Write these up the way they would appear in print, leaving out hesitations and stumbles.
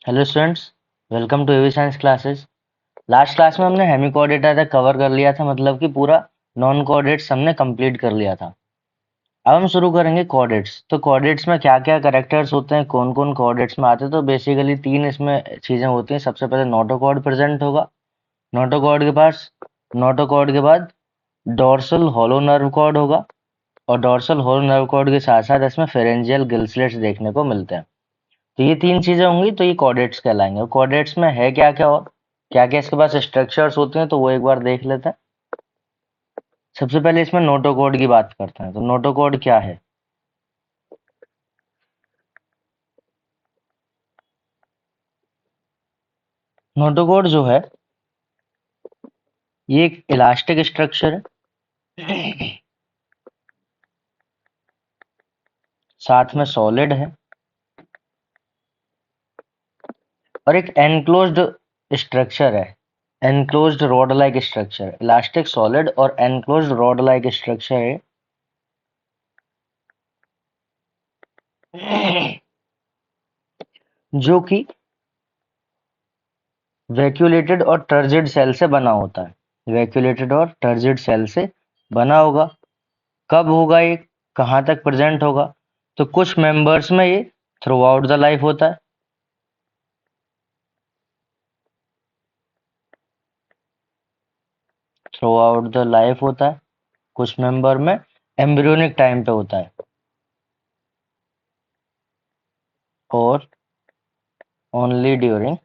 Hello students, welcome to AV science classes. Last class में हमने Hemy coordinator तक cover कर लिया था, मतलब कि पूरा नॉन कोऑर्डिनेट्स हमने कंप्लीट कर लिया था। अब हम शुरू करेंगे कोऑर्डिनेट्स। तो कोऑर्डिनेट्स में क्या क्या कैरेक्टर्स होते हैं, कौन कौन कोऑर्डिनेट्स में आते हैं, तो बेसिकली तीन इसमें चीजें होती हैं। सबसे पहले नोटोकॉर्ड प्रेजेंट होगा। नोटोकॉर्ड के बाद डोर्सल हॉलो नर्व कॉर्ड होगा, और डोर्सल हॉलो नर्व कॉर्ड के साथ साथ इसमें फेरेंजियल गिल्सलेट्स देखने को मिलते हैं। तो ये तीन चीजें होंगी तो ये कोऑर्डिनेट्स कहलाएंगे। और कोऑर्डिनेट्स में है क्या क्या, और क्या क्या इसके पास स्ट्रक्चर्स होते हैं, तो वो एक बार देख लेते हैं। सबसे पहले इसमें नोटोकॉर्ड की बात करते हैं। तो नोटोकॉर्ड क्या है? नोटोकॉर्ड जो है ये एक इलास्टिक स्ट्रक्चर है, साथ में सॉलिड है, और एक एनक्लोज्ड स्ट्रक्चर है। Enclosed rod like structure, elastic solid और एनक्लोज्ड रॉड लाइक स्ट्रक्चर है, जो कि वैक्यूलेटेड और टर्जिड सेल से बना होता है। वैक्यूलेटेड और टर्जिड सेल से बना होगा। कब होगा ये, कहाँ तक प्रेजेंट होगा? तो कुछ मेंबर्स में ये थ्रू आउट द लाइफ होता है। थ्रू आउट द लाइफ होता है। कुछ मेंबर में एम्ब्रियोनिक टाइम पे होता है, और only during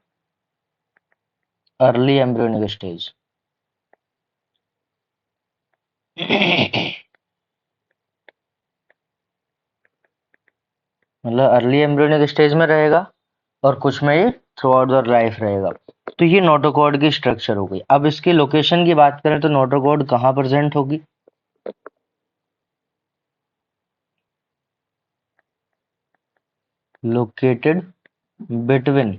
early embryonic stage. मतलब अर्ली एम्ब्रियोनिक स्टेज में रहेगा, और कुछ में ये थ्रू आउट द लाइफ रहेगा। तो ये नोटोकॉर्ड की स्ट्रक्चर हो गई। अब इसकी लोकेशन की बात करें तो नोटोकॉर्ड कहाँ प्रेजेंट होगी? Located between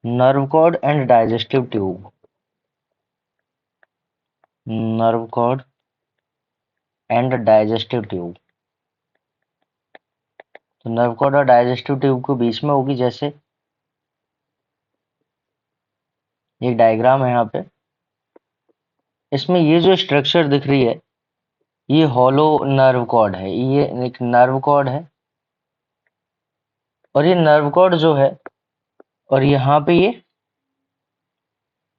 nerve cord and digestive tube. Nerve cord and digestive tube. तो नर्व कॉर्ड और डाइजेस्टिव ट्यूब के बीच में होगी। जैसे एक डायग्राम है यहाँ पे, इसमें ये जो स्ट्रक्चर दिख रही है ये हॉलो नर्व कॉर्ड है। ये एक नर्व कॉर्ड है, और ये नर्व कॉर्ड जो है, और यहाँ पे ये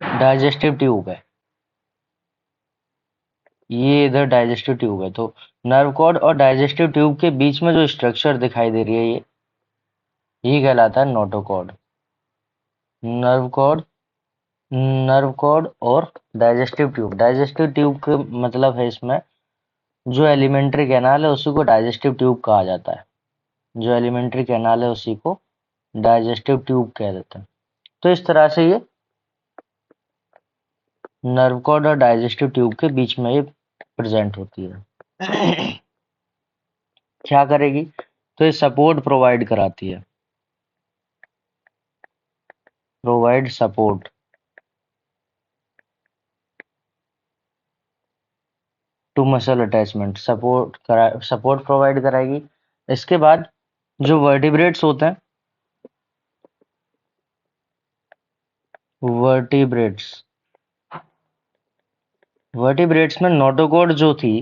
डाइजेस्टिव ट्यूब है। ये इधर डाइजेस्टिव ट्यूब है। तो नर्व कॉर्ड और डाइजेस्टिव ट्यूब के बीच में जो स्ट्रक्चर दिखाई दे रही है ये कहलाता है notochord. Nerve cord, nerve cord और डाइजेस्टिव ट्यूब के मतलब है इसमें जो एलिमेंट्री कैनाल है उसी को डाइजेस्टिव ट्यूब कहा जाता है। जो एलिमेंट्री कैनाल है उसी को डाइजेस्टिव ट्यूब कह देते हैं। तो इस तरह से ये नर्व कॉर्ड और डाइजेस्टिव ट्यूब के बीच में ये प्रेजेंट होती है। क्या करेगी? तो ये सपोर्ट प्रोवाइड कराती है। Provide support to muscle attachment. Support provide कराएगी। इसके बाद जो वर्टिब्रेट्स होते हैं, वर्टिब्रेट्स वर्टिब्रेट्स में नोटोकॉर्ड जो थी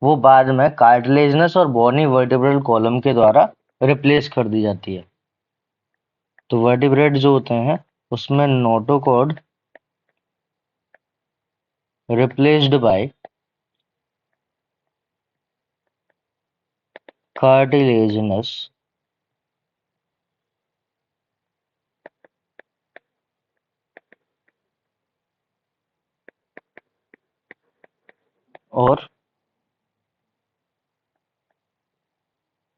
वो बाद में कार्टिलेजिनस और बोनी वर्टिब्रल कॉलम के द्वारा रिप्लेस कर दी जाती है। तो वर्टिब्रेट जो होते हैं उसमें नोटोकॉर्ड रिप्लेस्ड बाय कार्टिलेजिनस और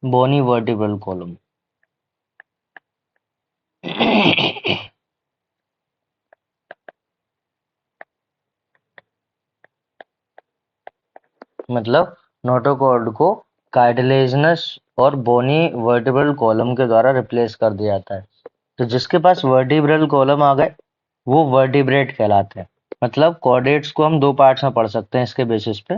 बोनी वर्टिब्रल कॉलम। मतलब नोटोकॉर्ड को कार्टिलेजिनस और बोनी वर्टिब्रल कॉलम के द्वारा रिप्लेस कर दिया जाता है। तो जिसके पास वर्टिब्रल कॉलम आ गए वो वर्टिब्रेट कहलाते हैं। मतलब कोऑर्डिनेट्स को हम दो पार्ट्स में पढ़ सकते हैं इसके बेसिस पे।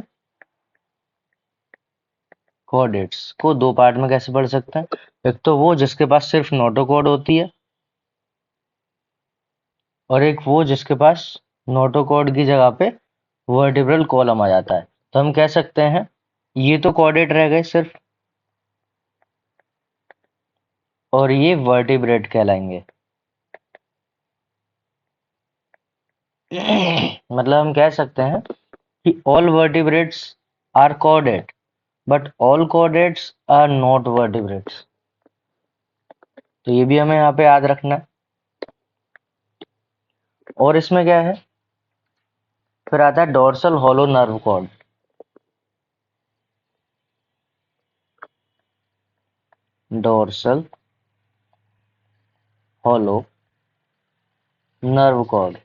कोऑर्डिनेट्स को दो पार्ट में कैसे पढ़ सकते हैं? एक तो वो जिसके पास सिर्फ नोटोकॉर्ड होती है, और एक वो जिसके पास नोटोकॉर्ड की जगह पे वर्टिब्रल कॉलम आ जाता है। तो हम कह सकते हैं ये तो कॉर्डेट रह गए सिर्फ, और ये वर्टिब्रेट कहलाएंगे। मतलब हम कह सकते हैं कि all vertebrates are chordate but all chordates are not vertebrates. तो ये भी हमें यहाँ पे याद रखना है। और इसमें क्या है, फिर आता है dorsal hollow nerve cord. Dorsal hollow nerve cord.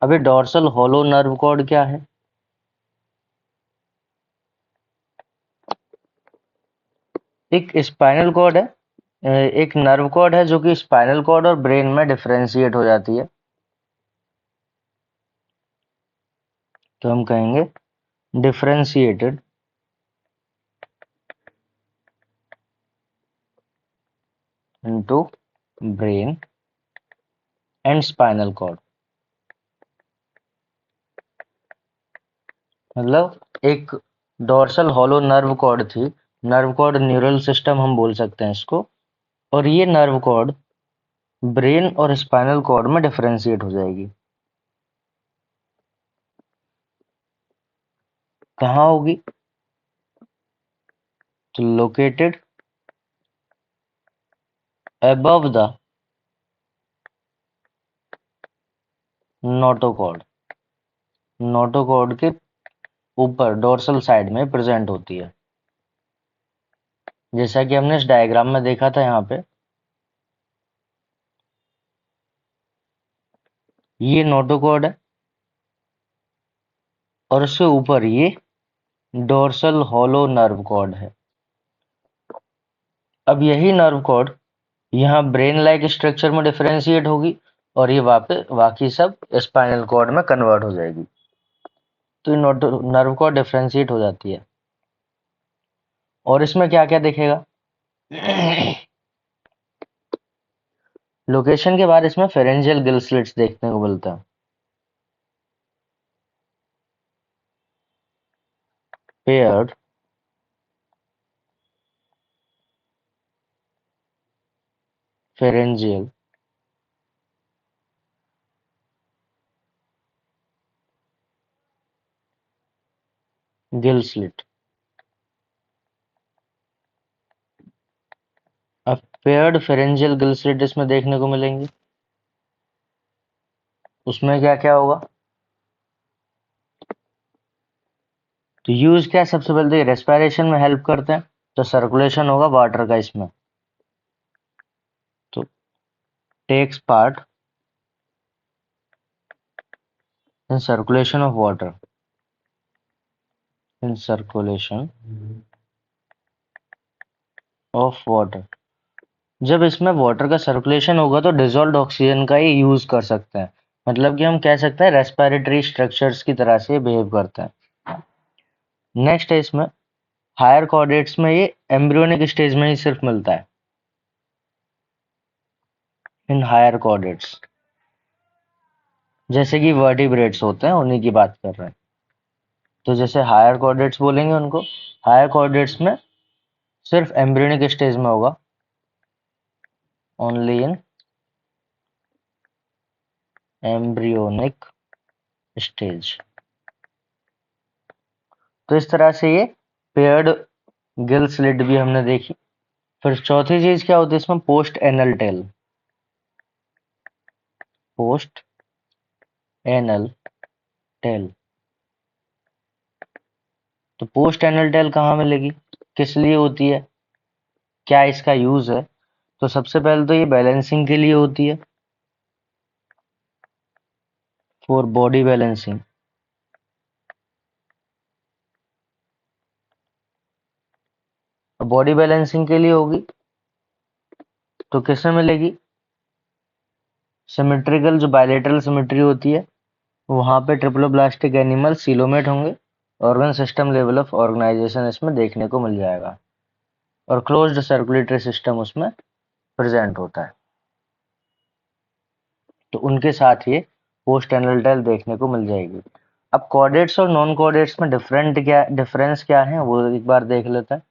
अभी डोर्सल हॉलो नर्व कॉर्ड क्या है? एक स्पाइनल कॉर्ड है, एक नर्व कॉर्ड है जो कि स्पाइनल कॉर्ड और ब्रेन में डिफरेंशिएट हो जाती है। तो हम कहेंगे differentiated into brain and spinal cord. मतलब एक डोर्सल हॉलो नर्व कॉर्ड थी, नर्व कॉर्ड न्यूरल सिस्टम हम बोल सकते हैं इसको, और ये नर्व कॉर्ड ब्रेन और स्पाइनल कॉर्ड में डिफरेंशिएट हो जाएगी। कहाँ होगी? तो located above the notochord. Notochord के ऊपर डोर्सल साइड में प्रेजेंट होती है, जैसा कि हमने इस डायग्राम में देखा था। यहाँ पे ये नोटोकॉर्ड है और उसके ऊपर ये डोर्सल हॉलो नर्व कॉर्ड है। अब यही नर्व कॉर्ड यहाँ ब्रेन लाइक स्ट्रक्चर में डिफरेंशिएट होगी और ये बाकी सब स्पाइनल कॉर्ड में कन्वर्ट हो जाएगी। तो ये नर्व कॉर्ड डिफरेंशिएट हो जाती है। और इसमें क्या क्या दिखेगा? लोकेशन के बाद इसमें फेरेंजियल गिल स्लिट्स देखने को मिलता है। Paired pharyngeal Gill slit. अब पेयर्ड फेरेंजियल गिल स्लिट इसमें देखने को मिलेंगे। उसमें क्या क्या होगा? तो यूज क्या है? सबसे पहले तो ये रेस्पिरेशन में हेल्प करते हैं, तो सर्कुलेशन होगा वाटर का इसमें। तो takes part in circulation of water, in circulation of water. जब इसमें वाटर का सर्कुलेशन होगा तो डिजोल्व्ड ऑक्सीजन का ही यूज कर सकते हैं। मतलब कि हम कह सकते हैं रेस्पिरेटरी स्ट्रक्चर्स की तरह से बिहेव करते हैं। नेक्स्ट है इसमें हायर कॉर्डेट्स में ये एम्ब्रियोनिक स्टेज में ही सिर्फ मिलता है। इन हायर कॉर्डेट्स जैसे कि वर्टिब्रेट्स होते हैं उन्हीं की बात कर रहे हैं। तो जैसे हायर कॉर्डेट्स बोलेंगे उनको, हायर कॉर्डेट्स में सिर्फ एम्ब्रियोनिक स्टेज में होगा, ओनली इन एम्ब्रियोनिक स्टेज। तो इस तरह से ये पेयर्ड गिल स्लिट भी हमने देखी। फिर चौथी चीज क्या होती है इसमें? Post anal tell. Post anal tell. तो पोस्ट एनल टेल कहाँ मिलेगी, किस लिए होती है, क्या इसका यूज है? तो सबसे पहले तो ये बैलेंसिंग के लिए होती है, for body balancing. Body balancing के लिए होगी तो किसमें मिलेगी? सिमेट्रिकल, जो बायलेटरल सिमेट्री होती है वहां पे ट्रिप्लोब्लास्टिक एनिमल सीलोमेट होंगे। Organ system level of organisation इसमें देखने को मिल जाएगा और क्लोज्ड सर्कुलेटरी सिस्टम उसमें प्रेजेंट होता है। तो उनके साथ ये पोस्ट एनल टेल देखने को मिल जाएगी। अब कोऑर्डिनेट्स और नॉन कोऑर्डिनेट्स में डिफरेंस क्या है वो एक बार देख लेते हैं।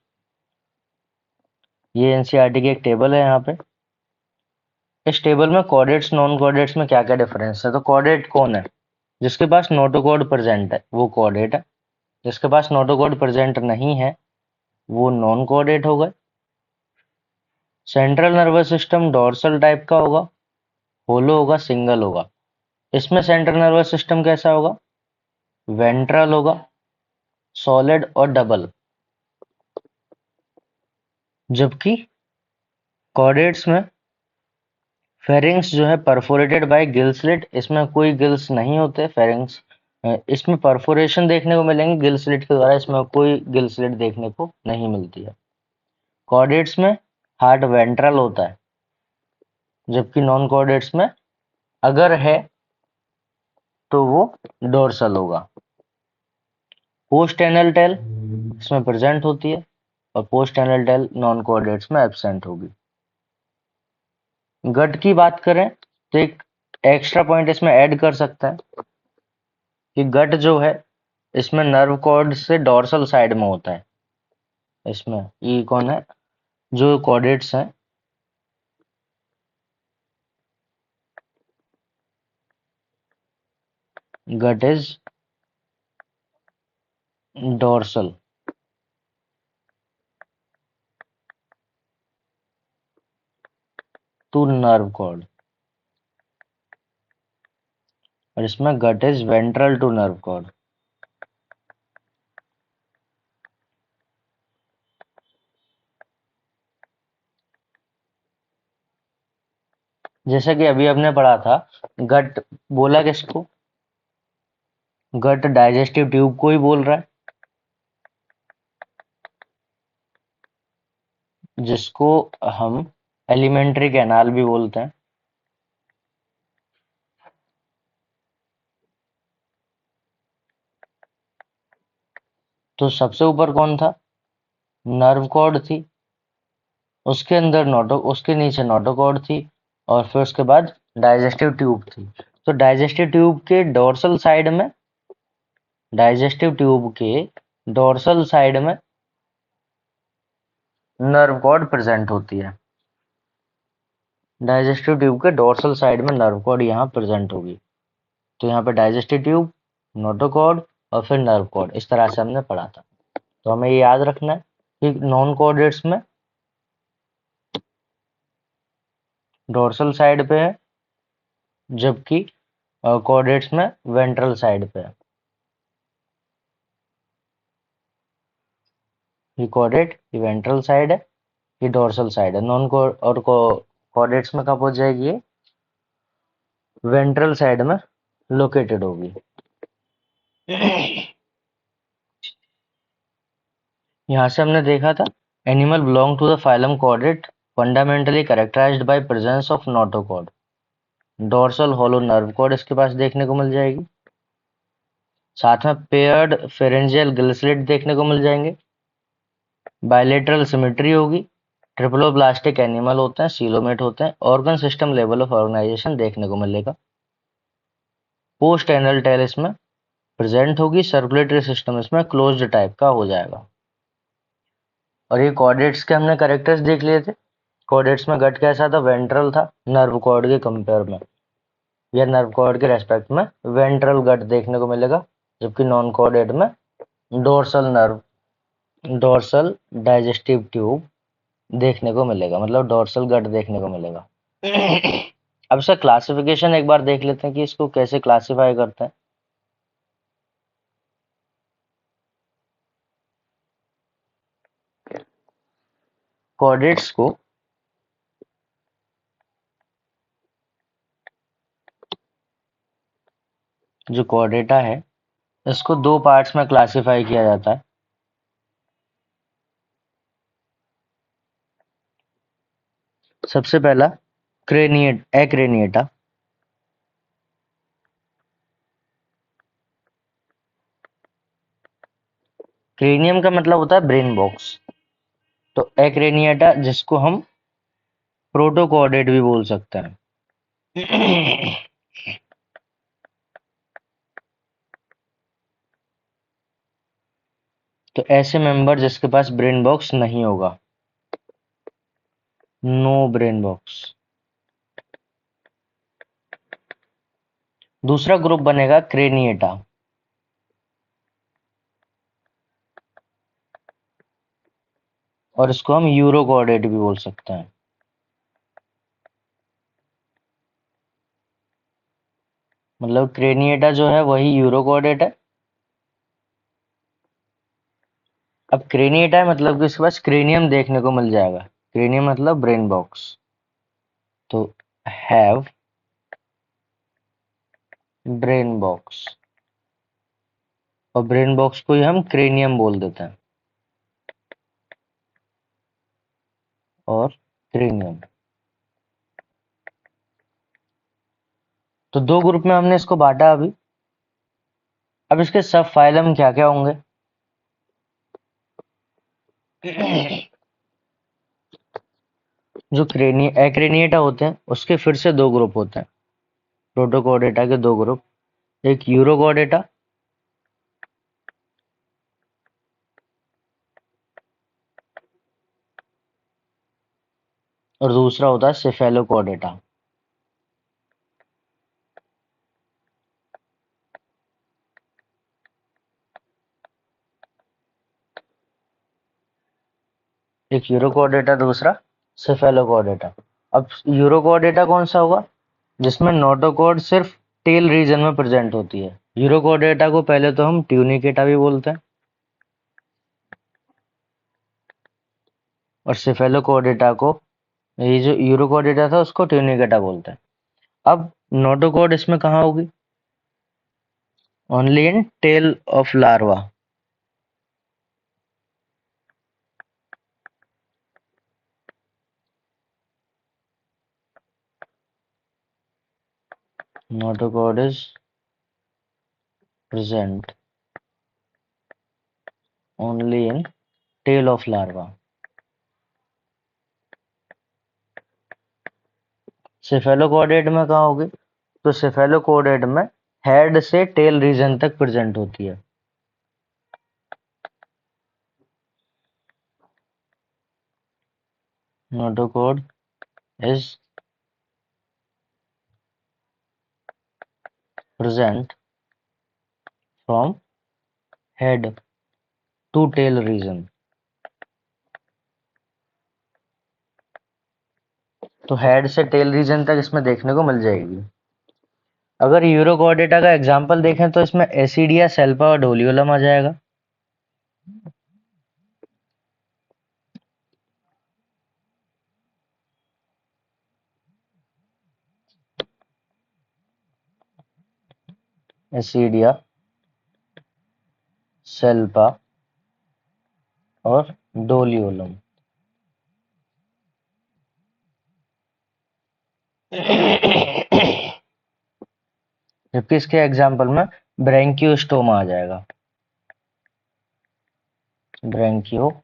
ये एनसीईआरटी की एक टेबल है यहाँ पे। इस टेबल में कोऑर्डिनेट्स नॉन कोऑर्डिनेट्स में क्या क्या डिफरेंस है। तो कोऑर्डिनेट कौन है? जिसके पास नोटोकॉर्ड प्रेजेंट है वो कोऑर्डिनेट है, जिसके पास नोटोकॉर्ड प्रेजेंट नहीं है वो नॉन कोऑर्डिनेट होगा। Central nervous system dorsal type का होगा, होलो होगा, सिंगल होगा। इसमें सेंट्रल नर्वस सिस्टम कैसा होगा? वेंट्रल होगा, सॉलिड और डबल। जबकि कोऑर्डिनेट्स में फेरिंग्स जो है परफोरेटेड बाय गिल स्लिट, इसमें कोई गिल्स नहीं होते फेरिंग्स। इसमें परफोरेशन देखने को मिलेंगे गिल स्लिट के द्वारा, इसमें कोई गिल स्लिट देखने को नहीं मिलती है। कोऑर्डिनेट्स में हार्ट वेंट्रल होता है, जबकि नॉन कोऑर्डिनेट्स में अगर है तो वो डोर्सल होगा। पोस्ट एनल टेल इसमें प्रेजेंट होती है और post anal tell non coordinates में एब्सेंट होगी। गट की बात करें तो एक एक्स्ट्रा पॉइंट इसमें ऐड कर सकते हैं कि गट जो है इसमें नर्व कॉर्ड से डोर्सल साइड में होता है। इसमें ये कौन है जो कोऑर्डिनेट्स हैं, gut is dorsal to nerve cord, और इसमें gut is ventral to nerve cord. जैसे कि अभी हमने पढ़ा था, गट बोला किसको? गट डाइजेस्टिव ट्यूब को ही बोल रहा है, जिसको हम एलिमेंट्री कैनाल भी बोलते हैं। तो सबसे ऊपर कौन था? नर्व कॉर्ड थी, उसके अंदर उसके नीचे नोटोकॉर्ड थी, और फिर उसके बाद डाइजेस्टिव ट्यूब थी। तो डाइजेस्टिव ट्यूब के डोर्सल साइड में, डाइजेस्टिव ट्यूब के डोर्सल साइड में नर्व कॉर्ड प्रेजेंट होती है। डाइजेस्टिव ट्यूब के डोर्सल साइड में नर्व कॉर्ड यहाँ प्रेजेंट होगी। तो यहाँ पे डाइजेस्टिव ट्यूब, नोटोकॉर्ड और फिर नर्व कॉर्ड, इस तरह से हमने पढ़ा था। तो हमें ये याद रखना है कि नॉन कोऑर्डिनेट्स में डोर्सल साइड पे है, जबकि कोऑर्डिनेट्स में वेंट्रल साइड पे है। ये कोऑर्डिनेट, ये वेंट्रल साइड है, ये डोर्सल साइड है। नॉन को और कोऑर्डिनेट्स में कब हो जाएगी? ये वेंट्रल साइड में लोकेटेड होगी। यहाँ से हमने देखा था animal belong to the phylum chordate, fundamentally characterised by presence of notochord. Dorsal hollow nerve cord इसके पास देखने को मिल जाएगी, साथ में पेयर्ड फेरेंजियल गिल स्लिट देखने को मिल जाएंगे, बायलेटरल सिमेट्री होगी, ट्रिप्लोब्लास्टिक एनिमल होते हैं, सीलोमेट होते हैं, organ system level of organisation देखने को मिलेगा। पोस्ट एनल टेल इसमें प्रेजेंट होगी, सर्कुलेटरी सिस्टम इसमें क्लोज्ड टाइप का हो जाएगा। और ये कोऑर्डिनेट्स के हमने कैरेक्टर्स देख लिए थे। कोऑर्डिनेट्स में गट कैसा था? वेंट्रल था, नर्व कॉर्ड के कंपेयर में, या नर्व कॉर्ड के रेस्पेक्ट में वेंट्रल गट देखने को मिलेगा, जबकि नॉन कोऑर्डिनेट में dorsal nerve, dorsal digestive tube देखने को मिलेगा, मतलब डोर्सल गट देखने को मिलेगा। अब सर क्लासिफिकेशन एक बार देख लेते हैं कि इसको कैसे क्लासिफाई करते हैं। कोऑर्डिनेट्स को जो कोऑर्डिनेटा है इसको दो पार्ट्स में क्लासिफाई किया जाता है। सबसे पहला एक्रेनिएटा। क्रेनियम का मतलब होता है ब्रेन बॉक्स। तो एक्रेनिएटा जिसको हम प्रोटोकोऑर्डिनेट भी बोल सकते हैं। तो ऐसे मेंबर जिसके पास ब्रेन बॉक्स नहीं होगा, नो ब्रेन बॉक्स। दूसरा ग्रुप बनेगा क्रेनिएटा, और इसको हम यूरोकॉर्डेट भी बोल सकते हैं। मतलब क्रेनिएटा जो है वही यूरोकॉर्डेट है। अब क्रेनिएटा है मतलब कि इसके पास क्रेनियम देखने को मिल जाएगा। क्रेनियम मतलब ब्रेन बॉक्स, तो हैव ब्रेन बॉक्स, और ब्रेन बॉक्स को ही हम क्रेनियम बोल देते हैं, और क्रेनियम। तो दो ग्रुप में हमने इसको बांटा अभी। अब इसके सब फाइलम क्या क्या होंगे? जो एक्रेनिएटा होते हैं उसके फिर से दो ग्रुप होते हैं, प्रोटोकॉर्डेटा के दो ग्रुप, एक यूरोकॉर्डेटा और दूसरा होता है सेफेलोकॉर्डेटा। एक यूरोकॉर्डेटा, दूसरा सेफेलोकॉर्डेटा। अब यूरोकॉर्डेटा कौन सा होगा? जिसमें नोटोकॉर्ड सिर्फ टेल रीजन में प्रेजेंट होती है। यूरोकॉर्डेटा को पहले तो हम ट्यूनिकेटा भी बोलते हैं, और सेफेलोकॉर्डेटा को, ये जो यूरोकॉर्डेटा था उसको ट्यूनिकेटा बोलते हैं। अब नोटोकॉर्ड इसमें कहाँ होगी? Only in tail of larva. Notochord is present only in tail of larva. Cephalochordate में कहाँ होगी? तो सेफेलोकॉर्डेट में हेड से टेल रीजन तक प्रेजेंट होती है। Notochord is present from head to tail region। तो हेड से टेल रीजन तक इसमें देखने को मिल जाएगी। अगर यूरोकॉर्डेटा का एग्जांपल देखें तो इसमें एसिडिया, सेल्पा और डोलियोलम आ जाएगा। एसिडिया, सेल्पा और डोलियोलम। जबकि इसके एग्जाम्पल में ब्रैंकियोस्टोमा आ जाएगा। ब्रैंकियोस्टोमा।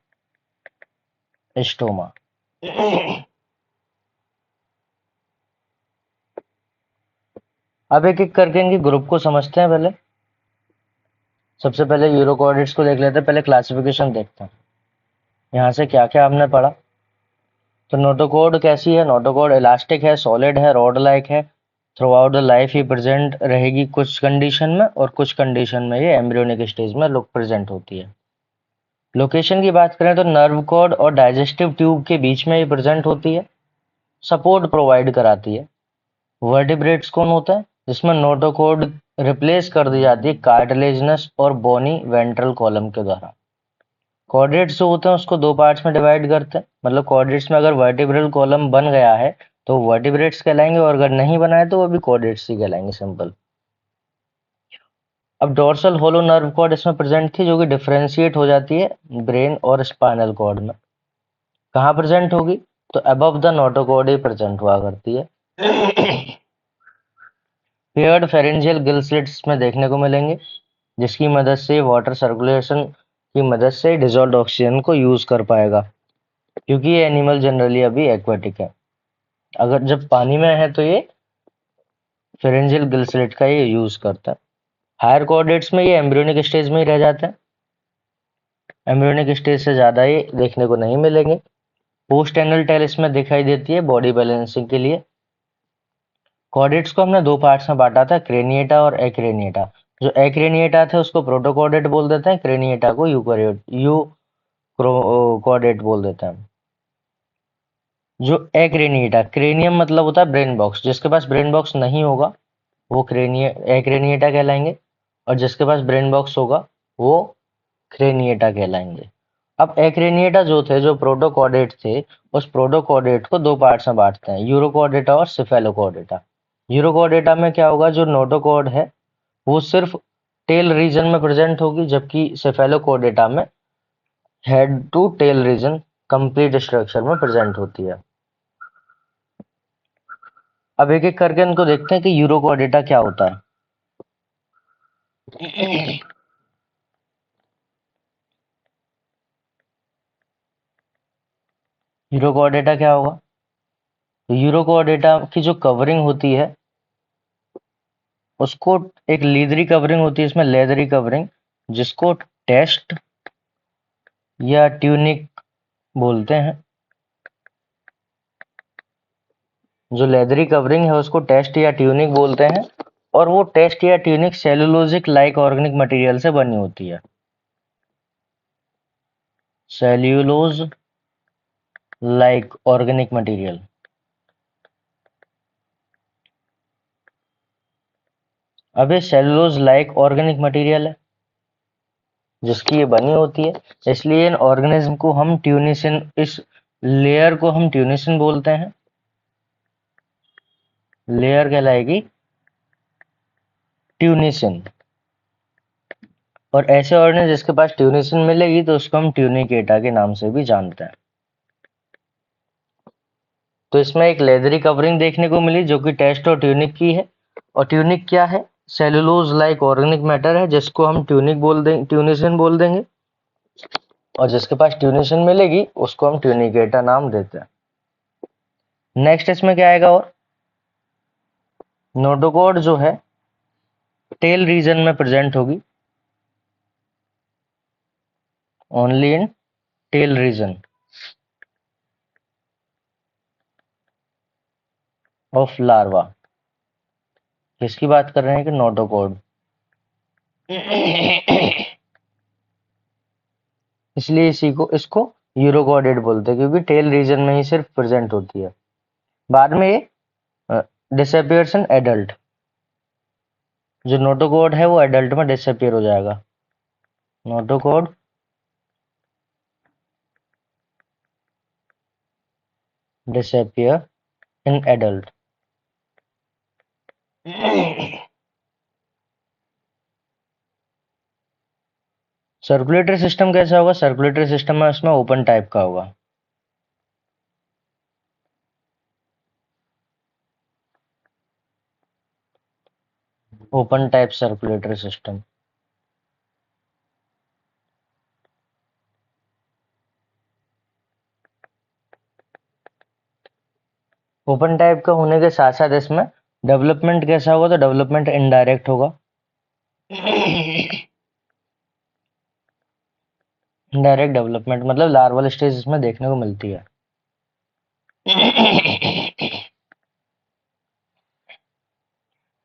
अब एक एक करके इनके ग्रुप को समझते हैं। पहले सबसे पहले यूरोकॉर्डेट्स को देख लेते हैं। पहले क्लासिफिकेशन देखते हैं, यहाँ से क्या क्या हमने पढ़ा। तो नोटोकॉर्ड कैसी है? नोटोकॉर्ड इलास्टिक है, सॉलिड है, रॉड लाइक है, through out the life he present रहेगी कुछ कंडीशन में, और कुछ कंडीशन में ये एम्ब्रियोनिक स्टेज में लुक प्रेजेंट होती है। लोकेशन की बात करें तो नर्व कॉर्ड और डाइजेस्टिव ट्यूब के बीच में ये प्रेजेंट होती है, सपोर्ट प्रोवाइड कराती है। वर्टिब्रेट्स कौन होता है? जिसमें नोटोकॉर्ड रिप्लेस कर दी जाती है कार्टिलेजिनस और बोनी वेंट्रल कॉलम के द्वारा। कॉर्डेट्स जो होते हैं उसको दो पार्ट्स में डिवाइड करते हैं। मतलब कॉर्डेट्स में अगर वर्टिब्रल कॉलम बन गया है तो वर्टिब्रेट्स कहलाएंगे, और अगर नहीं बना है तो वो भी कॉर्डेट्स ही कहलाएंगे, सिंपल। अब डोर्सल होलो नर्व कॉर्ड इसमें प्रेजेंट थी, जो कि डिफरेंशिएट हो जाती है ब्रेन और स्पाइनल कॉर्ड में। कहाँ प्रेजेंट होगी? तो above the notochord he present हुआ करती है। पेयर्ड फेरेंजियल गिल स्लिट्स में देखने को मिलेंगे, जिसकी मदद से वाटर सर्कुलेशन की मदद से डिजॉल्व्ड ऑक्सीजन को यूज कर पाएगा, क्योंकि ये एनिमल जनरली अभी एक्वाटिक है। अगर जब पानी में है तो ये फेरेंजियल गिलस्लेट का ये यूज करता है। हायर कॉर्डेट्स में ये एम्ब्रियोनिक स्टेज में ही रह जाते हैं, एम्ब्रियोनिक स्टेज से ज्यादा ये देखने को नहीं मिलेंगे। पोस्ट एनल टेल इसमें दिखाई देती है बॉडी बैलेंसिंग के लिए। कॉर्डेट्स को हमने दो पार्ट्स में बांटा था, क्रेनिएटा और एक्रेनिएटा। जो एक्रेनिएटा थे उसको प्रोटोकॉर्डेट बोल देते हैं, क्रेनिएटा को यूकॉर्डेट बोल देते हैं। जो एक्रेनिएटा, क्रेनियम मतलब होता है ब्रेन बॉक्स, जिसके पास ब्रेन बॉक्स नहीं होगा वो एक्रेनिएटा कहलाएंगे, और जिसके पास ब्रेन बॉक्स होगा वो क्रेनिएटा कहलाएंगे। अब एक्रेनिएटा जो थे, जो प्रोटोकॉर्डेट थे, उस प्रोटोकॉर्डेट को दो पार्ट्स में बांटते हैं, यूरोकॉर्डेटा और सिफेलोकॉर्डेटा। यूरोकॉर्डेटा में क्या होगा, जो नोटोकॉर्ड है वो सिर्फ टेल रीजन में प्रेजेंट होगी, जबकि सेफेलोकॉर्डेटा में head to tail region complete structure में प्रेजेंट होती है। अब एक एक करके इनको देखते हैं कि यूरोकॉर्डेटा क्या होता है। यूरोकॉर्डेटा क्या होगा, तो यूरोकॉर्डेटा की जो कवरिंग होती है उसको, एक लीदरी कवरिंग होती है इसमें, लेदरी कवरिंग, जिसको टेस्ट या ट्यूनिक बोलते हैं। जो लेदरी कवरिंग है उसको टेस्ट या ट्यूनिक बोलते हैं, और वो टेस्ट या tunic cellulosic like organic material से बनी होती है, सेल्यूलोज लाइक ऑर्गेनिक मटेरियल। अब ये सेलुलोज लाइक ऑर्गेनिक मटेरियल है जिसकी ये बनी होती है, इसलिए इन ऑर्गेनिज्म को हम ट्यूनिसिन, इस लेयर को हम ट्यूनिसिन बोलते हैं, लेयर कहलाएगी ट्यूनिसिन। और ऐसे ऑर्गेनिज्म जिसके पास ट्यूनिसिन मिलेगी तो उसको हम ट्यूनिकेटा के नाम से भी जानते हैं। तो इसमें एक लेदरी कवरिंग देखने को मिली जो कि टेस्ट और ट्यूनिक की है। और ट्यूनिक क्या है, सेलुलोज लाइक ऑर्गेनिक मैटर है जिसको हम ट्यूनिक बोल देंगे, ट्यूनिसिन बोल देंगे, और जिसके पास ट्यूनिसिन मिलेगी उसको हम ट्यूनिकेटा नाम देते हैं। नेक्स्ट इसमें क्या आएगा, और नोटोकॉर्ड जो है टेल रीजन में प्रेजेंट होगी, only in tail region of larva. किसकी बात कर रहे हैं कि नोटोकॉर्ड। इसलिए इसी को, इसको यूरोकॉर्डेट बोलते हैं क्योंकि टेल रीजन में ही सिर्फ प्रेजेंट होती है। बाद में ये डिसअपियर्स इन एडल्ट, जो नोटोकॉर्ड है वो एडल्ट में डिसअपियर हो जाएगा। Notochord disappear in adult. Circulatory system कैसा होगा, सर्कुलेटरी सिस्टम में उसमें ओपन टाइप का होगा। Open type circulatory system. Open type का होने के साथ साथ इसमें डेवलपमेंट कैसा होगा, तो डेवलपमेंट इनडायरेक्ट होगा। इनडायरेक्ट डेवलपमेंट मतलब लार्वल स्टेज इसमें देखने को मिलती है।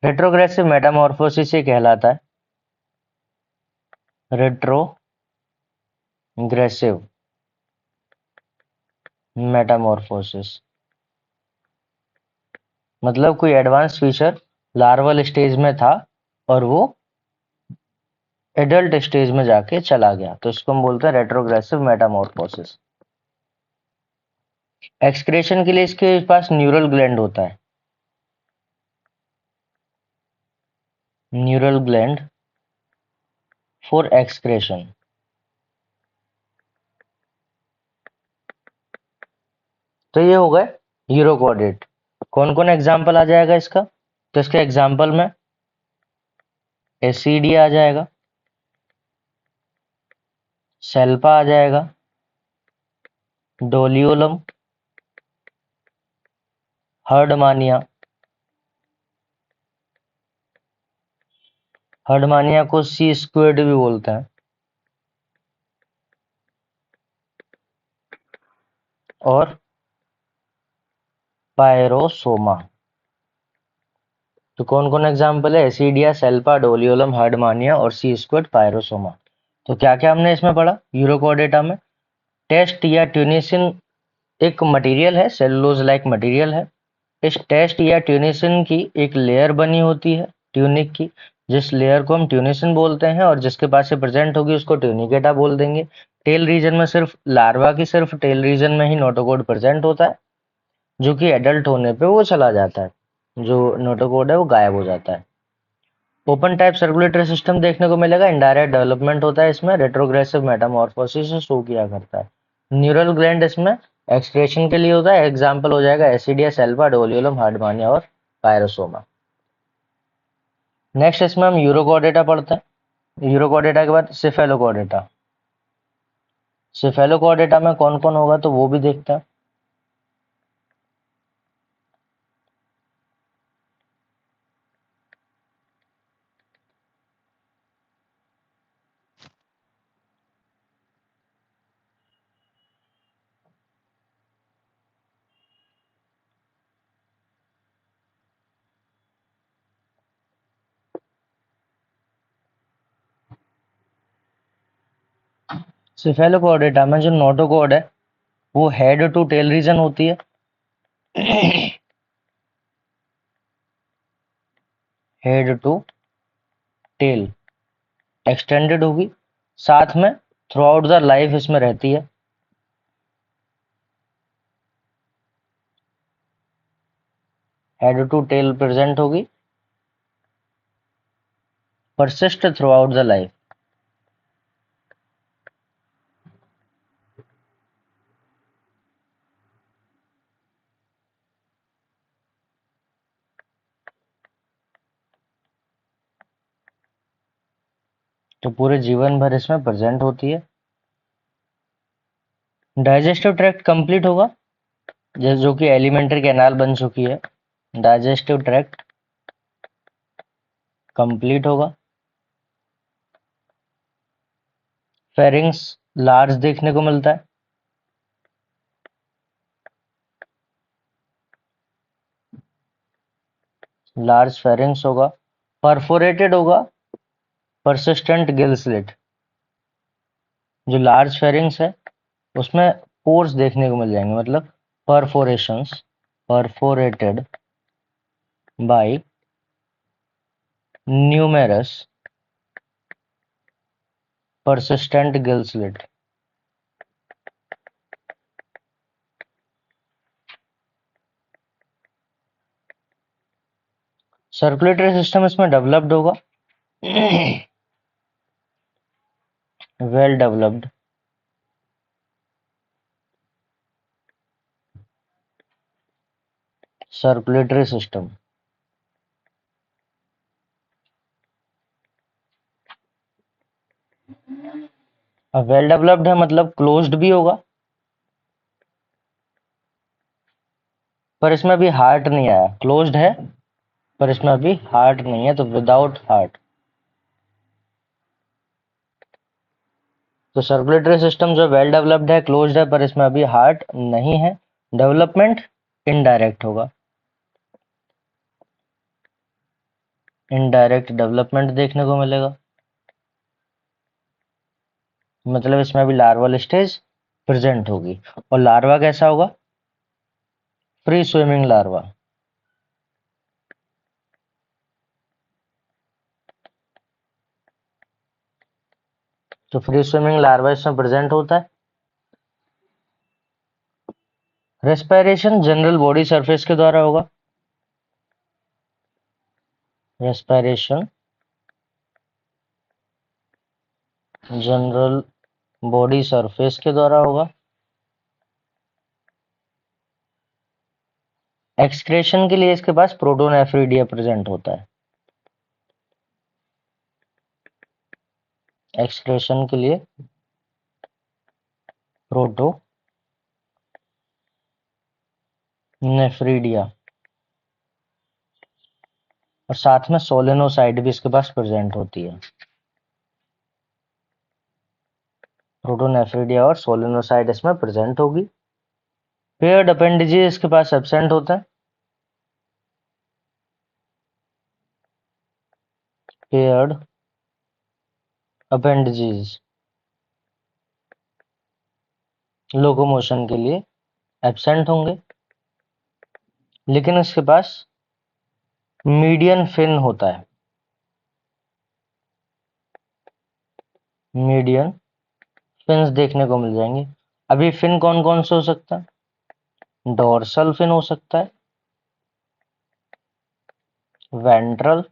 रेट्रोग्रेसिव मेटामॉर्फोसिस ये कहलाता है, रेट्रोग्रेसिव मेटामॉर्फोसिस। मतलब कोई एडवांस फीचर लार्वल स्टेज में था और वो एडल्ट स्टेज में जाके चला गया, तो इसको हम बोलते हैं रेट्रोग्रेसिव मेटामॉर्फोसिस। एक्सक्रेशन के लिए इसके पास न्यूरल ग्लैंड होता है, न्यूरल ग्लैंड फॉर एक्सक्रेशन। तो ये हो गए यूरोकॉर्डेट। कौन कौन एग्जाम्पल आ जाएगा इसका, तो इसके एग्जाम्पल में एसीडी आ जाएगा, सेल्पा आ जाएगा, डोलियोलम, हर्डमानिया, हर्डमानिया को सी स्क्वेड भी बोलते हैं। और पायरोसोमा। तो कौन कौन एग्जाम्पल है? एसिडिया, सेल्पा, डोलियोलम, हर्डमानिया और सी स्क्वेड पायरोसोमा। तो क्या क्या हमने इसमें पढ़ा यूरोकोडेटा में? टेस्ट या ट्यूनिसिन एक मटेरियल है, सेलुलोज लाइक मटेरियल है। इस टेस्ट या ट्यूनिसिन की एक लेयर बनी होती है ट्यूनिक की, जिस लेयर को हम ट्यूनिसिन बोलते हैं, और जिसके पास से प्रेजेंट होगी उसको ट्यूनिकेटा बोल देंगे। टेल रीजन में सिर्फ लार्वा की सिर्फ टेल रीजन में ही नोटोकोड प्रेजेंट होता है, जो कि एडल्ट होने पे वो चला जाता है, जो नोटोकोड है वो गायब हो जाता है। ओपन टाइप सर्कुलेटरी सिस्टम देखने को मिलेगा, इनडायरेक्ट डेवलपमेंट होता है इसमें, रेट्रोग्रेसिव मेटामॉर्फोसिस से शो किया करता है। न्यूरल ग्लैंड इसमें एक्सक्रेशन के लिए होता है, एग्जाम्पल हो जाएगा एसिडिया, सेल्वा, डोलियोलम, हार्डमानिया और पायरोसोमा। नेक्स्ट इसमें हम यूरोकोडेटा पढ़ते हैं। यूरोकोडेटा के बाद सिफेलोकोडेटा। सिफेलोकोडेटा में कौन कौन होगा तो वो भी देखते हैं। सिफेलोकोडेटा में जो नोटोकोड है वो हेड टू टेल रीजन होती है। हेड टू टेल एक्सटेंडेड होगी, साथ में थ्रू आउट द लाइफ इसमें रहती है। हेड टू टेल प्रेजेंट होगी, persist through out the life. तो पूरे जीवन भर इसमें प्रेजेंट होती है। डाइजेस्टिव ट्रैक्ट कंप्लीट होगा, जो कि एलिमेंट्री कैनाल बन चुकी है। डाइजेस्टिव ट्रैक्ट कंप्लीट होगा। फेरिंग्स लार्ज देखने को मिलता है। लार्ज फेरिंग्स होगा। परफोरेटेड होगा, परसिस्टेंट गिल स्लिट। जो लार्ज फेरिंग्स है उसमें पोर्स देखने को मिल जाएंगे, मतलब perforations, perforated by numerous persistent gill slit। Circulatory system इसमें डेवलप्ड होगा, well developed. Circulatory system well developed है, मतलब क्लोज्ड भी होगा, पर इसमें अभी हार्ट नहीं आया। क्लोज्ड है पर इसमें अभी हार्ट नहीं है, तो विदाउट हार्ट। तो सर्कुलेटरी सिस्टम जो वेल डेवलप्ड है, क्लोज्ड है, पर इसमें अभी हार्ट नहीं है। डेवलपमेंट इनडायरेक्ट होगा, इनडायरेक्ट डेवलपमेंट देखने को मिलेगा, मतलब इसमें अभी लार्वल स्टेज प्रेजेंट होगी। और लार्वा कैसा होगा? Free swimming larva. तो फ्री स्विमिंग लार्वा इसमें प्रेजेंट होता है। रेस्पिरेशन जनरल बॉडी सरफेस के द्वारा होगा। रेस्पिरेशन जनरल बॉडी सरफेस के द्वारा होगा। एक्सक्रेशन के लिए इसके पास प्रोटोनेफ्रिडिया प्रेजेंट होता है। एक्सक्रेशन के लिए प्रोटोनेफ्रिडिया और साथ में सोलेनोसाइड भी इसके पास प्रेजेंट होती है। प्रोटोनेफ्रिडिया और सोलेनोसाइड इसमें प्रेजेंट होगी। पेयर्ड अपेंडेजेस इसके पास एब्सेंट होता है। पेयर्ड अपेंडेजेस लोकोमोशन के लिए एब्सेंट होंगे, लेकिन इसके पास मीडियन फिन होता है। मीडियन फिन्स देखने को मिल जाएंगे। अभी फिन कौन कौन से हो सकता है? डोर्सल फिन हो सकता है, वेंट्रल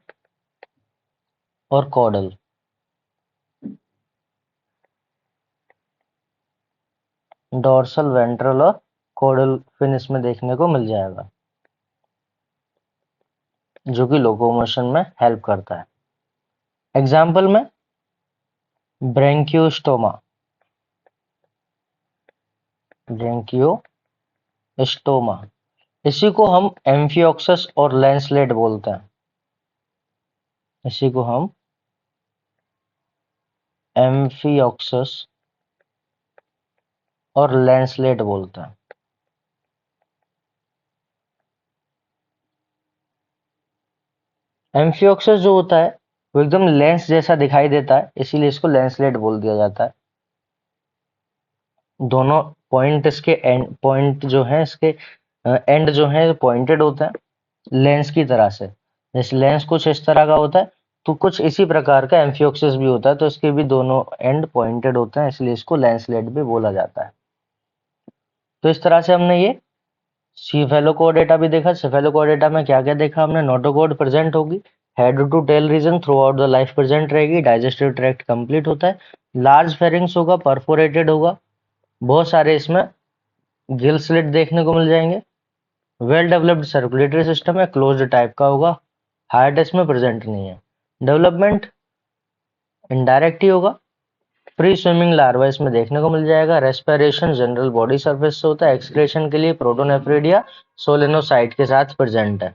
और कॉडल। डोर्सल, वेंट्रल और कॉडल फिन इसमें देखने को मिल जाएगा, जो कि लोकोमोशन में हेल्प करता है। एग्जाम्पल में ब्रेंकियोस्टोमा, ब्रेंकियोस्टोमा, इसी को हम एम्फियोक्सस और लैंसलेट बोलते हैं। इसी को हम एम्फियोक्सस और लैंसलेट बोलते हैं। एम्फियोक्सस जो होता है वो एकदम लेंस जैसा दिखाई देता है, इसीलिए इसको लैंसलेट बोल दिया जाता है। दोनों पॉइंट इसके एंड, पॉइंट जो है इसके एंड जो है पॉइंटेड होता है लेंस की तरह से। जैसे लेंस कुछ इस तरह का होता है, तो कुछ इसी प्रकार का एम्फियोक्सस भी होता है, तो इसके भी दोनों एंड पॉइंटेड होते हैं, इसलिए इसको लेंसलेट भी बोला जाता है। तो इस तरह से हमने ये सीफेलोकोडेटा भी देखा। सीफेलोकोडेटा में क्या क्या देखा हमने? नोटोकोड प्रेजेंट होगी, head to tail region throughout the life present रहेगी, डाइजेस्टिव ट्रैक्ट कंप्लीट होता है, लार्ज फेरिंग्स होगा, परफोरेटेड होगा, बहुत सारे इसमें गिल स्लिट देखने को मिल जाएंगे, वेल डेवलप्ड सर्कुलेटरी सिस्टम है, क्लोज्ड टाइप का होगा, हार्ट इसमें प्रेजेंट नहीं है। डेवलपमेंट इनडायरेक्ट ही होगा, प्री स्विमिंग लार्वा इसमें देखने को मिल जाएगा, रेस्पिरेशन जनरल बॉडी सरफेस से होता है, एक्सक्रेशन के लिए प्रोटोनेफ्रिडिया सोलेनोसाइट के साथ प्रेजेंट है।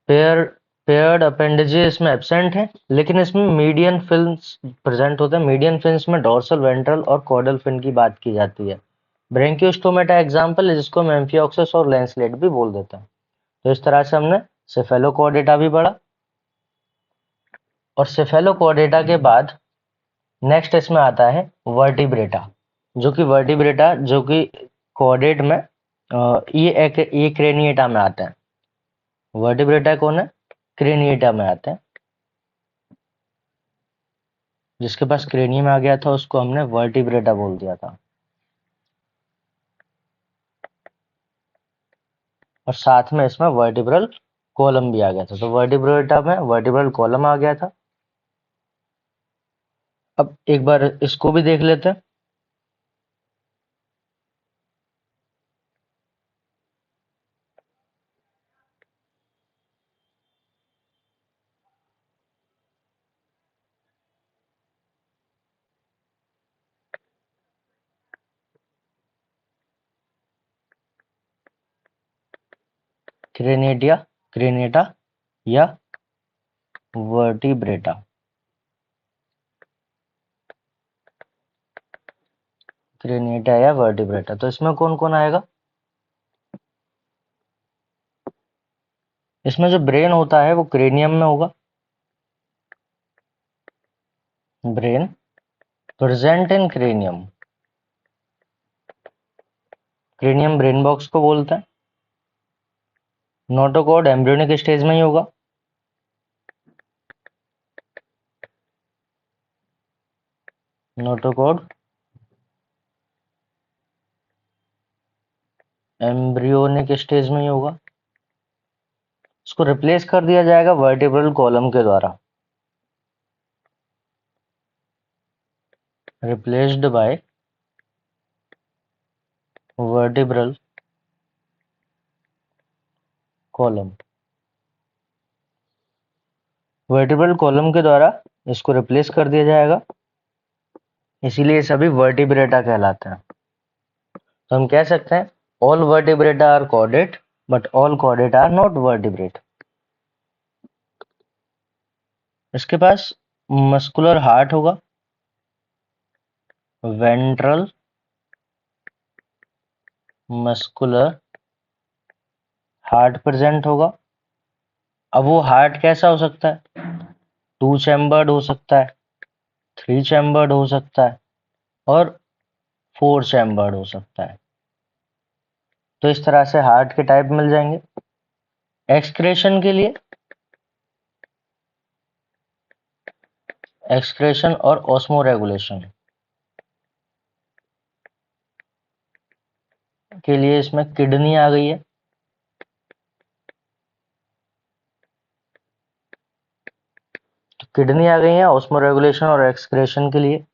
पेयर पेयर्ड अपेंडेजेस इसमें एब्सेंट है, लेकिन इसमें मीडियन फिन्स प्रेजेंट होते हैं। मीडियन फिन्स में डोर्सल, वेंट्रल और कॉडल फिन की बात की जाती है। ब्रेंकियोस्टोमेटा एग्जाम्पल है, जिसको हम एम्फियोक्सस और लैंसलेट भी बोल देते हैं। तो इस तरह से हमने सेफेलोकॉर्डेटा भी पढ़ा, और सेफेलोकॉर्डेटा के बाद नेक्स्ट इसमें आता है वर्टिब्रेटा, जो कि कॉर्डेट में ये क्रेनिएटा में आता है। वर्टिब्रेटा कौन है? क्रेनिएटा में आते हैं। जिसके पास क्रेनियम आ गया था उसको हमने वर्टिब्रेटा बोल दिया था। और साथ में इसमें वर्टिब्रल कॉलम भी आ गया था, तो वर्टिब्रेटा में वर्टिब्रल कॉलम आ गया था। अब एक बार इसको भी देख लेते हैं। क्रेनेटा या वर्टिब्रेटा। क्रेनेटा या वर्टिब्रेटा, तो इसमें कौन कौन आएगा? इसमें जो ब्रेन होता है वो क्रेनियम में होगा। Brain present in cranium, cranium brain box को बोलते हैं। नोटोकॉर्ड एम्ब्रियोनिक स्टेज में ही होगा। नोटोकॉर्ड एम्ब्रियोनिक स्टेज में ही होगा। इसको रिप्लेस कर दिया जाएगा वर्टिब्रल कॉलम के द्वारा, replaced by vertebral column. Vertebral column के द्वारा इसको रिप्लेस कर दिया जाएगा, इसीलिए सभी वर्टिब्रेटा कहलाते हैं। तो हम कह सकते हैं all vertebrata are chordate, but all chordate are not vertebrate. इसके पास मस्कुलर हार्ट होगा, वेंट्रल मस्कुलर हार्ट प्रेजेंट होगा। अब वो हार्ट कैसा हो सकता है? 2 चैम्बर्ड हो सकता है, 3 चैम्बर्ड हो सकता है और 4 चैम्बर्ड हो सकता है। तो इस तरह से हार्ट के टाइप मिल जाएंगे। एक्सक्रेशन के लिए एक्सक्रेशन और ऑस्मोरेगुलेशन के लिए इसमें किडनी आ गई है। तो किडनी आ गई है ऑस्मोरेगुलेशन और एक्सक्रेशन के लिए।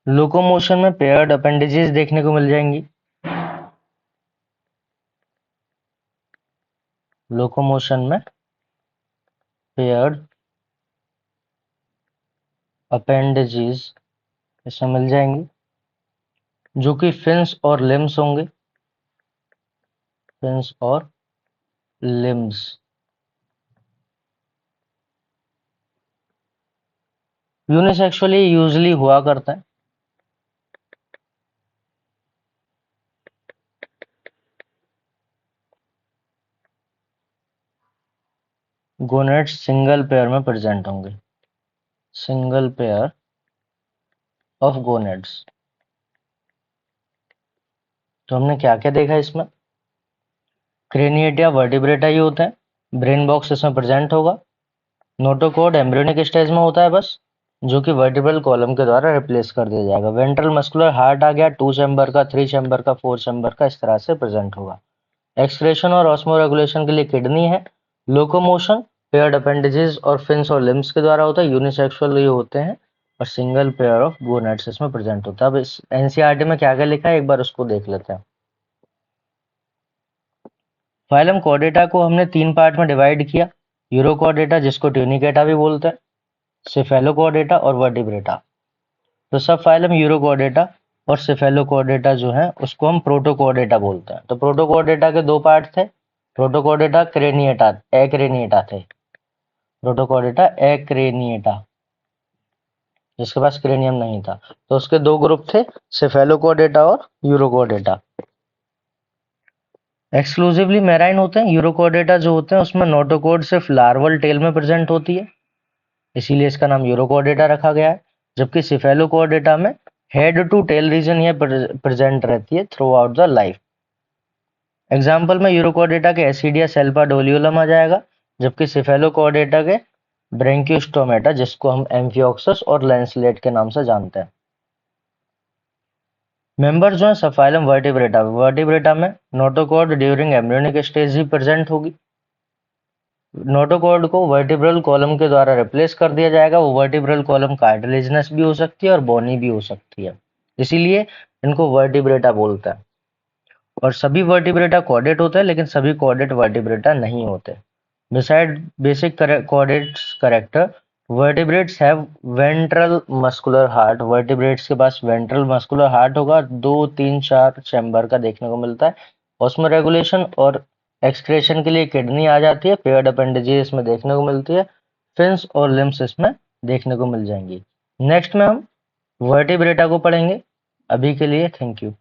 लोकोमोशन में पेयर्ड अपेंडेजेस देखने को मिल जाएंगी। लोकोमोशन में पेयर्ड अपेंडेजेस इसमें मिल जाएंगी, जो कि फिन्स और लिम्स होंगे। फिन्स और लिम्स। यूनिसेक्सुअली यूजली हुआ करता है। गोनेड्स सिंगल पेयर में प्रेजेंट होंगे। Single pair of gonads. तो हमने क्या क्या देखा इसमें? क्रेनिएटा वर्टिब्रेटा ही होते हैं। ब्रेन बॉक्स इसमें प्रेजेंट होगा। नोटोकॉर्ड एम्ब्रियोनिक स्टेज में होता है बस, जो कि वर्टिब्रल कॉलम के द्वारा रिप्लेस कर दिया जाएगा। वेंट्रल मस्कुलर हार्ट आ गया, 2 चैम्बर का, 3 चैम्बर का, 4 चैम्बर का, इस तरह से प्रेजेंट होगा। एक्सक्रेशन और ऑस्मो रेगुलेशन के लिए किडनी है। लोकोमोशन पेयर्ड अपेंडेजेस और फिन्स और लिम्स के द्वारा होता है। यूनिसेक्सुअल ये होते हैं और सिंगल पेयर ऑफ गोनेड्स इसमें प्रेजेंट होता है। अब इस एनसीईआरटी में क्या क्या लिखा है एक बार उसको देख लेते हैं। फाइलम कॉर्डेटा को हमने 3 पार्ट में डिवाइड किया। यूरोकॉर्डेटा, जिसको ट्यूनिकेटा भी बोलते हैं, सेफेलोकॉर्डेटा और वर्टिब्रेटा। तो सब फाइलम यूरोकॉर्डेटा और सेफेलोकॉर्डेटा जो है उसको हम प्रोटोकॉर्डेटा बोलते हैं। तो प्रोटोकॉर्डेटा के 2 पार्ट थे। प्रोटोकॉर्डेटा क्रेनिएटा, एक्रेनिएटा थे। प्रोटोकॉर्डेटा एक्रेनिएटा, जिसके पास क्रेनियम नहीं था। तो उसके 2 ग्रुप थे, सेफेलोकॉर्डेटा और यूरोकॉर्डेटा। एक्सक्लूसिवली मेराइन होते हैं। यूरोकॉर्डेटा जो होते हैं उसमें नोटोकॉर्ड सिर्फ लार्वल टेल में प्रेजेंट होती है, इसीलिए इसका नाम यूरोकॉर्डेटा रखा गया है। जबकि सिफेलोकॉर्डेटा में हेड टू टेल रीजन ये प्रेजेंट रहती है through out the life. Example में यूरोकॉर्डेटा के एसिडिया सेल्पा डोलियोलम आ जाएगा, जबकि सिफेलोकॉर्डेटा के ब्रेंकियोस्टोमेटा, जिसको हम एम्फियोक्सस और लैंसलेट के नाम से जानते हैं। मेंबर जो है सबफाइलम वर्टिब्रेटा। वर्टिब्रेटा में नोटोकॉर्ड ड्यूरिंग एम्ब्रियोनिक स्टेज ही प्रेजेंट होगी। नोटोकॉर्ड को वर्टिब्रल कॉलम के द्वारा रिप्लेस कर दिया जाएगा। वो वर्टिब्रल कॉलम कार्टिलेजिनस भी हो सकती है और बोनी भी हो सकती है, इसीलिए इनको वर्टिब्रेटा बोलते हैं। और सभी वर्टिब्रेटा कॉर्डेट होते हैं, लेकिन सभी कॉर्डेट वर्टिब्रेटा नहीं होते। Beside basic chordates character, vertebrates have ventral muscular heart. Vertebrates के पास वेंट्रल मस्कुलर हार्ट होगा, 2, 3, 4 चैम्बर का देखने को मिलता है। ऑस्मो रेगुलेशन और एक्सक्रेशन के लिए किडनी आ जाती है। पेयर्ड अपेंडेजेस इसमें देखने को मिलती है। फिन्स और लिम्स इसमें देखने को मिल जाएंगी। नेक्स्ट में हम वर्टिब्रेटा को पढ़ेंगे। अभी के लिए थैंक यू।